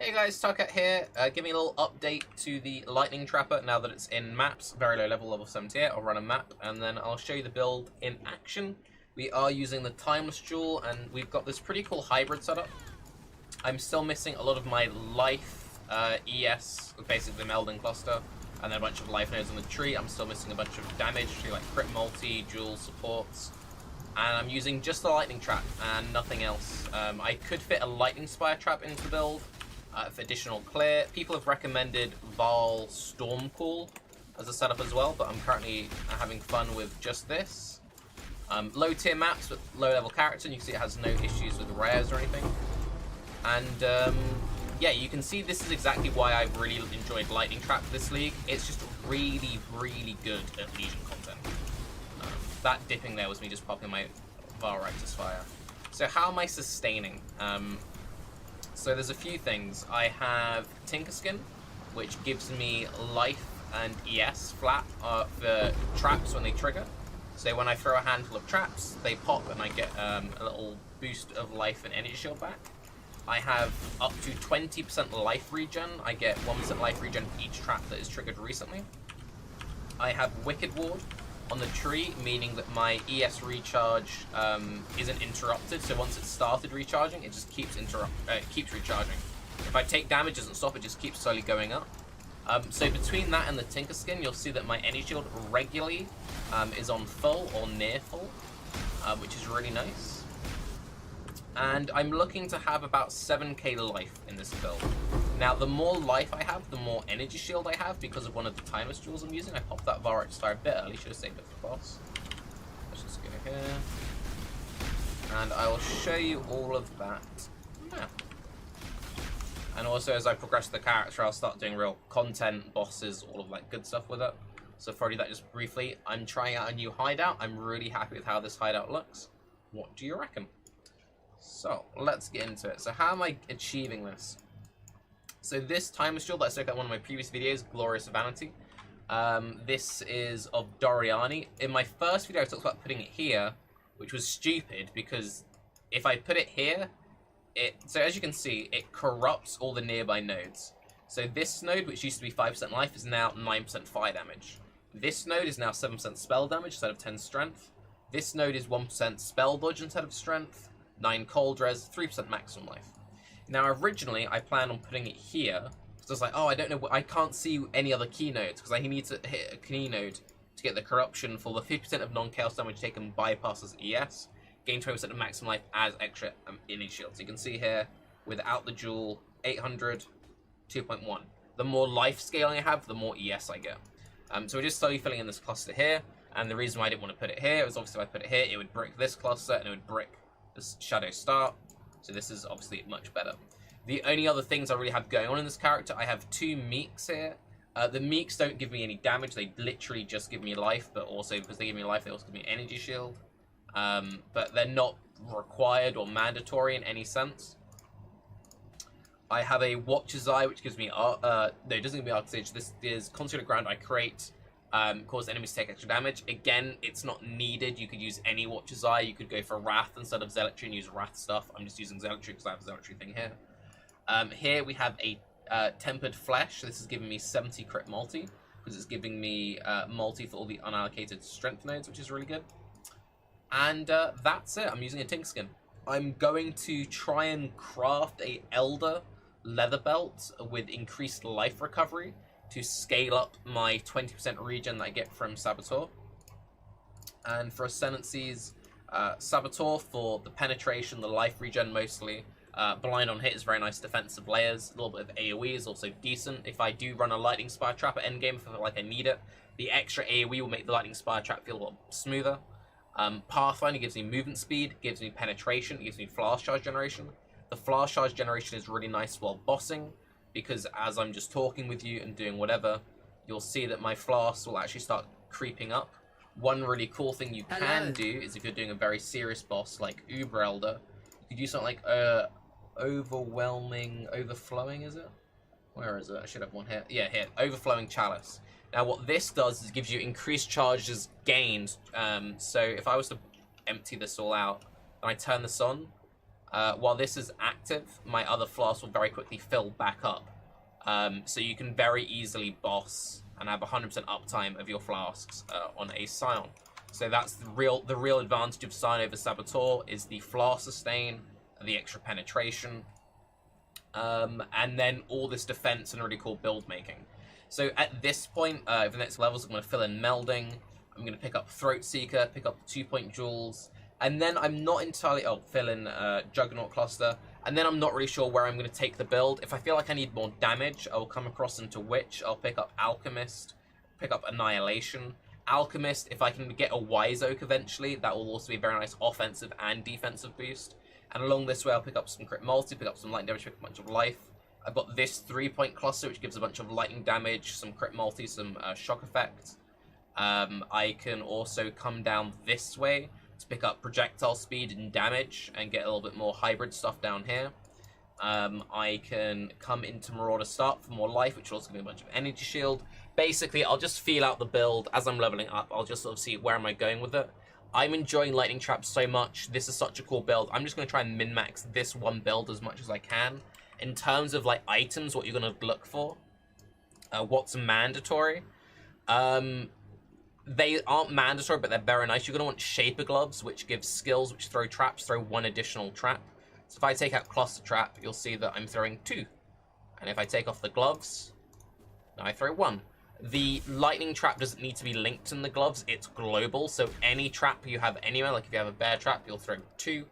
Hey guys, Tucket here, giving a little update to the Lightning Trapper now that it's in maps, very low level, level 78. I'll run a map and then I'll show you the build in action. We are using the Timeless Jewel and we've got this pretty cool hybrid setup. I'm still missing a lot of my life ES, basically the Melding Cluster, and then a bunch of life nodes on the tree. I'm still missing a bunch of damage, like crit multi, jewel supports. And I'm using just the Lightning Trap and nothing else. I could fit a Lightning Spire Trap into the build for additional clear. People have recommended Val Stormcall as a setup as well, but I'm currently having fun with just this. Low tier maps with low level character, and you can see it has no issues with rares or anything. And yeah, you can see this is exactly why I've really enjoyed Lightning Trap this league. It's just really, really good at Legion content. That dipping there was me just popping my Valrictus Fire. So how am I sustaining? So there's a few things. I have Tinkerskin, which gives me life and ES flat for traps when they trigger. So when I throw a handful of traps, they pop and I get a little boost of life and energy shield back. I have up to 20% life regen. I get 1% life regen for each trap that is triggered recently. I have Wicked Ward on the tree, meaning that my ES recharge isn't interrupted. So once it's started recharging, it just keeps recharging. If I take damage, it doesn't stop. It just keeps slowly going up. So between that and the Tinkerskin, you'll see that my energy shield regularly is on full or near full, which is really nice. And I'm looking to have about 7k life in this build. Now, the more life I have, the more energy shield I have because of one of the Timeless Jewels I'm using. I popped that Valrictus Fire a bit early, should have saved it for boss. Let's just go here. And I will show you all of that now. And also, as I progress the character, I'll start doing real content, bosses, all of that good stuff with it. So for that, just briefly, I'm trying out a new hideout. I'm really happy with how this hideout looks. What do you reckon? So, let's get into it. So how am I achieving this? So this Timeless Jewel that I spoke about in one of my previous videos, Glorious Vanity, this is of Doriani. In my first video I talked about putting it here, which was stupid because if I put it here, so as you can see, it corrupts all the nearby nodes. So this node, which used to be 5% life, is now 9% fire damage. This node is now 7% spell damage instead of 10 strength. This node is 1% spell dodge instead of strength, 9 cold res, 3% maximum life. Now, originally, I planned on putting it here, because I was like, oh, I don't know, I can't see any other key nodes, because I need to hit a key node to get the corruption for the 50% of non-chaos damage taken bypasses ES, gain 20% of maximum life as extra energy shield. So you can see here, without the jewel, 800, 2.1. The more life scaling I have, the more ES I get. So we're just slowly filling in this cluster here, and the reason why I didn't want to put it here was obviously if I put it here, it would brick this cluster, and it would brick this Shadow Start. So this is obviously much better. The only other things I really have going on in this character, I have 2 Meeks here. The Meeks don't give me any damage, they literally just give me life, but also because they give me life, they also give me energy shield. But they're not required or mandatory in any sense. I have a Watcher's Eye, which gives me, no, it doesn't give me Arc Sage. This is Concentrated Ground I create, cause enemies to take extra damage. Again, it's not needed. You could use any Watcher's Eye. You could go for Wrath instead of Zealotry and use Wrath stuff. I'm just using Zealotry because I have a Zealotry thing here. Here we have a Tempered Flesh. This is giving me 70 crit multi, because it's giving me multi for all the unallocated strength nodes, which is really good. And that's it. I'm using a Tinkerskin. I'm going to try and craft a Elder leather belt with increased life recovery to scale up my 20% regen that I get from Saboteur. And for Ascendancies, Saboteur for the penetration, the life regen mostly. Blind on hit is very nice defensive layers. A little bit of AoE is also decent. If I do run a Lightning Spire Trap at endgame, if I feel like I need it, the extra AoE will make the Lightning Spire Trap feel a lot smoother. Pathfinder gives me movement speed, gives me penetration, gives me flash charge generation. The flash charge generation is really nice while bossing, because as I'm just talking with you and doing whatever, you'll see that my flasks will actually start creeping up. One really cool thing you can do is if you're doing a very serious boss like Uber Elder, you could do something like overflowing, is it? Where is it? I should have one here. Yeah, here, Overflowing Chalice. Now what this does is gives you increased charges gained. So if I was to empty this all out and I turn this on, While this is active, my other flask will very quickly fill back up. So you can very easily boss and have 100% uptime of your flasks on a Scion. So that's the real advantage of Scion over Saboteur is the flask sustain, the extra penetration, and then all this defense and really cool build making. So at this point, for the next levels, I'm going to fill in Melding. I'm going to pick up Throat Seeker, pick up 2-point jewels, and then I'm not entirely... Oh, fill in Juggernaut Cluster. And then I'm not really sure where I'm going to take the build. If I feel like I need more damage, I will come across into Witch. I'll pick up Alchemist, pick up Annihilation. Alchemist, if I can get a Wise Oak eventually, that will also be a very nice offensive and defensive boost. And along this way, I'll pick up some Crit Multi, pick up some Lightning Damage, pick up a bunch of life. I've got this 3-point cluster, which gives a bunch of lightning damage, some Crit Multi, some shock effect. I can also come down this way to pick up projectile speed and damage and get a little bit more hybrid stuff down here. I can come into Marauder Start for more life, which will also give me a bunch of energy shield. Basically, I'll just feel out the build as I'm leveling up. I'll just sort of see where am I going with it. I'm enjoying Lightning Trap so much. This is such a cool build. I'm just going to try and min-max this one build as much as I can. In terms of like items, what you're going to look for, what's mandatory. They aren't mandatory, but they're very nice. You're going to want Shaper Gloves, which gives skills which throw traps, throw 1 additional trap. So if I take out Cluster Trap, you'll see that I'm throwing 2. And if I take off the gloves, now I throw 1. The Lightning Trap doesn't need to be linked in the gloves. It's global, so any trap you have anywhere, like if you have a bear trap, you'll throw 2.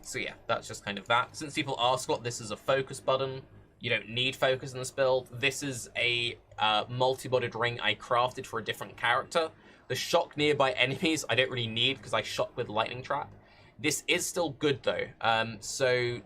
So yeah, that's just kind of that. Since people ask what this is a focus button, you don't need focus in this build. This is a multi-bodied ring I crafted for a different character. The shock nearby enemies I don't really need because I shock with Lightning Trap. This is still good though. So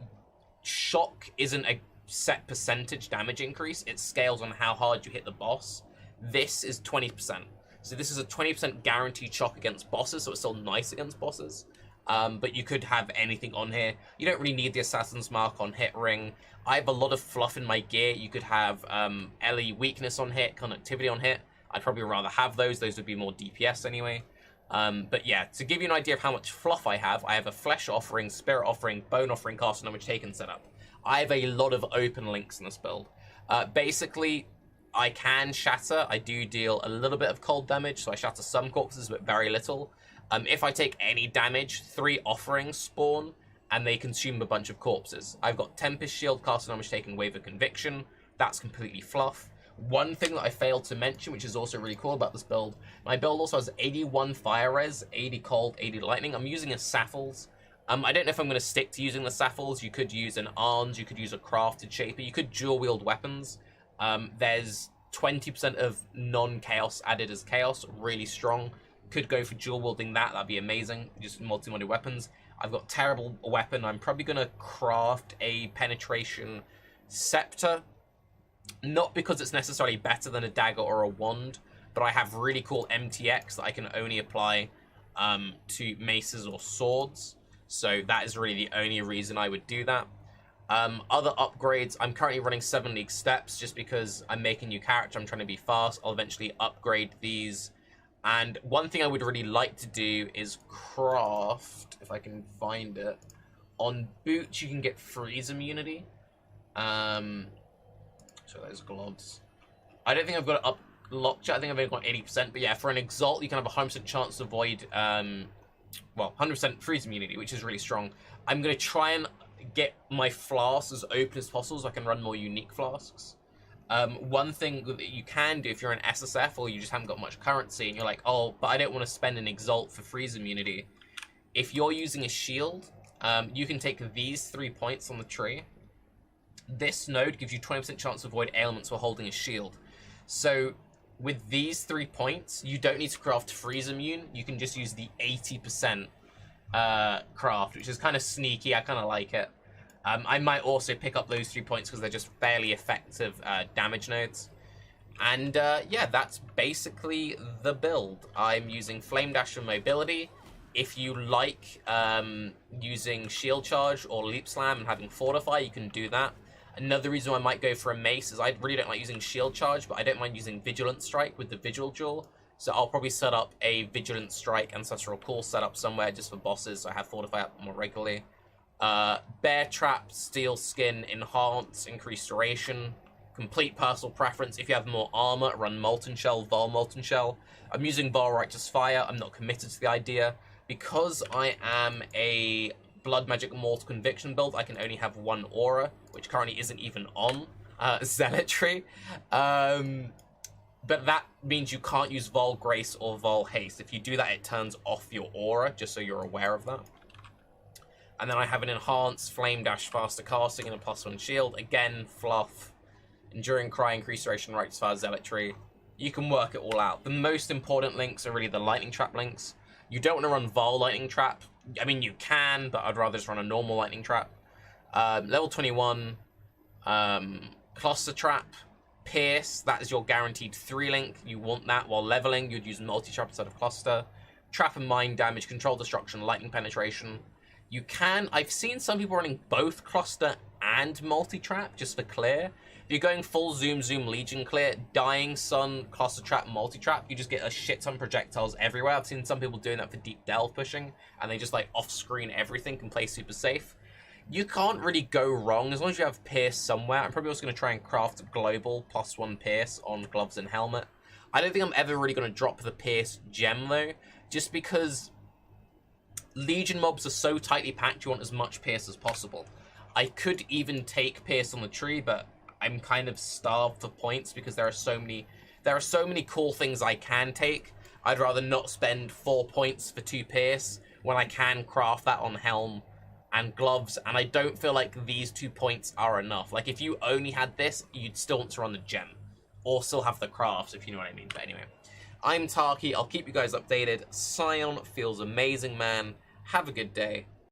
shock isn't a set percentage damage increase. It scales on how hard you hit the boss. This is 20%. So this is a 20% guaranteed shock against bosses, so it's still nice against bosses. But you could have anything on here. You don't really need the Assassin's Mark on hit ring. I have a lot of fluff in my gear. You could have LE weakness on hit, conductivity on hit. I'd probably rather have those. Those would be more DPS anyway. But yeah, to give you an idea of how much fluff I have a Flesh Offering, Spirit Offering, Bone Offering, Cast Damage Taken setup. I have a lot of open links in this build. Basically, I can shatter. I do deal a little bit of cold damage, so I shatter some corpses, but very little. If I take any damage, 3 offerings spawn, and they consume a bunch of corpses. I've got Tempest Shield, Cast Damage Taken, Wave of Conviction. That's completely fluff. One thing that I failed to mention, which is also really cool about this build, my build also has 81 Fire Res, 80 Cold, 80 Lightning. I'm using a Saffles. I don't know if I'm going to stick to using the Saffles. You could use an Arms, you could use a Crafted Shaper, you could dual-wield weapons. There's 20% of non-chaos added as chaos, really strong. Could go for dual-wielding that'd be amazing, just multi-modded weapons. I've got terrible weapon. I'm probably going to craft a Penetration Scepter. Not because it's necessarily better than a dagger or a wand, but I have really cool MTX that I can only apply to maces or swords. So that is really the only reason I would do that. Other upgrades, I'm currently running 7 League Steps just because I'm making a new character. I'm trying to be fast. I'll eventually upgrade these. And one thing I would really like to do is craft, if I can find it. On boots, you can get freeze immunity. So those gloves. I don't think I've got it up locked yet. I think I've only got 80%. But yeah, for an Exalt, you can have a 100% chance to avoid, well, 100% freeze immunity, which is really strong. I'm going to try and get my flasks as open as possible so I can run more unique flasks. One thing that you can do if you're an SSF or you just haven't got much currency and you're like, oh, but I don't want to spend an Exalt for freeze immunity. If you're using a shield, you can take these 3 points on the tree. This node gives you 20% chance to avoid ailments while holding a shield. So with these 3 points, you don't need to craft freeze immune. You can just use the 80% craft, which is kind of sneaky. I kind of like it. I might also pick up those 3 points because they're just fairly effective damage nodes. And yeah, that's basically the build. I'm using Flame Dash for mobility. If you like using Shield Charge or Leap Slam and having Fortify, you can do that. Another reason I might go for a mace is I really don't like using Shield Charge, but I don't mind using Vigilant Strike with the Vigil Jewel. So I'll probably set up a Vigilant Strike Ancestral Call setup somewhere just for bosses, so I have Fortify up more regularly. Bear Trap, Steel Skin, Enhance, Increased Duration, Complete Personal Preference. If you have more armor, run Molten Shell, Vol Molten Shell. I'm using Vol Righteous Fire. I'm not committed to the idea. Because I am a Blood Magic Mortal Conviction build, I can only have one aura, which currently isn't even on Zealotry. But that means you can't use Vol Grace or Vol Haste. If you do that, it turns off your aura, just so you're aware of that. And then I have an Enhanced Flame Dash Faster Casting and a +1 shield. Again, fluff. Enduring Cry, Increased Duration, Righteous Fire, Zealotry. You can work it all out. The most important links are really the Lightning Trap links. You don't want to run Vol Lightning Trap. I mean, you can, but I'd rather just run a normal Lightning Trap. Level 21, Cluster Trap, Pierce. That is your guaranteed 3 link. You want that while leveling. You'd use Multi-Trap instead of Cluster. Trap and Mind Damage, Control Destruction, Lightning Penetration. You can... I've seen some people running both Cluster and Multi-Trap, just for clear. If you're going full Zoom Legion clear, Dying Sun, Cluster Trap, Multi-Trap, you just get a shit ton of projectiles everywhere. I've seen some people doing that for Deep Delve pushing, and they just like off-screen everything, can play super safe. You can't really go wrong as long as you have Pierce somewhere. I'm probably also going to try and craft Global +1 Pierce on Gloves and Helmet. I don't think I'm ever really going to drop the Pierce gem though, just because Legion mobs are so tightly packed, you want as much Pierce as possible. I could even take Pierce on the tree, but I'm kind of starved for points because there are so many cool things I can take. I'd rather not spend 4 points for 2 Pierce when I can craft that on Helm and Gloves, and I don't feel like these 2 points are enough. Like, if you only had this, you'd still want to run the gem, or still have the crafts, if you know what I mean. But anyway, I'm Tarky, I'll keep you guys updated. Scion feels amazing, man. Have a good day.